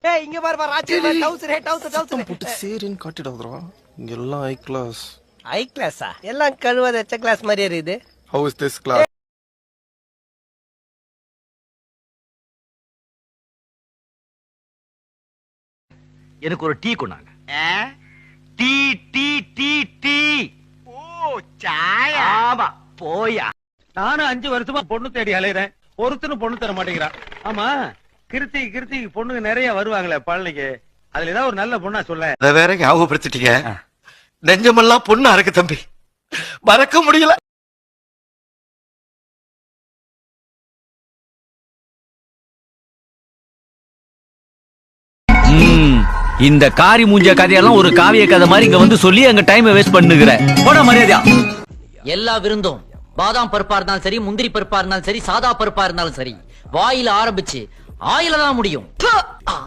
ஏய் இங்க பாரு பாரு ராஜி டவுசர் போட்டு சேரின்னு காட்டிடாதடா. இங்க எல்லாம் ஹை கிளாஸ். ஹை கிளாஸா? எல்லாம் கழுவாத எச்ச கிளாஸ் மாதிரி இருக்குது. How is this class? எனக்கு ஒரு டீ கொண்டாங்க. Tea tea tea tea. ஓ சாயா. ஆமா போயா. நானும் 5 வருஷமா பொண்ணு தேடி அலையறேன். ஒருத்தனும் பொண்ணு தர மாட்டேங்கிறான். ஆமா கிருத்தி பொண்ணுங்க நிறைய வருவாங்களே பழனிக்கு. அதுல ஏதாவது ஒரு நல்ல பொண்ணா சொல்ல. அத வேற ஞாபகப்படுத்திட்டீங்க. நெஞ்சமெல்லாம் பொண்ணா இருக்கு தம்பி, மறக்க முடியல. இந்த காரி மூஞ்ச கதையெல்லாம் ஒரு காவிய கதை மாதிரி இங்க வந்து சொல்லி அங்க டைம் வேஸ்ட் பண்ணுகிற போட மரியாதையா. எல்லா விருந்தும் பாதாம் பருப்பா இருந்தாலும் சரி, முந்திரி பருப்பா இருந்தாலும் சரி, சாதா பருப்பா இருந்தாலும் சரி, வாயில ஆரம்பிச்சு ஆயில தான் முடியும்.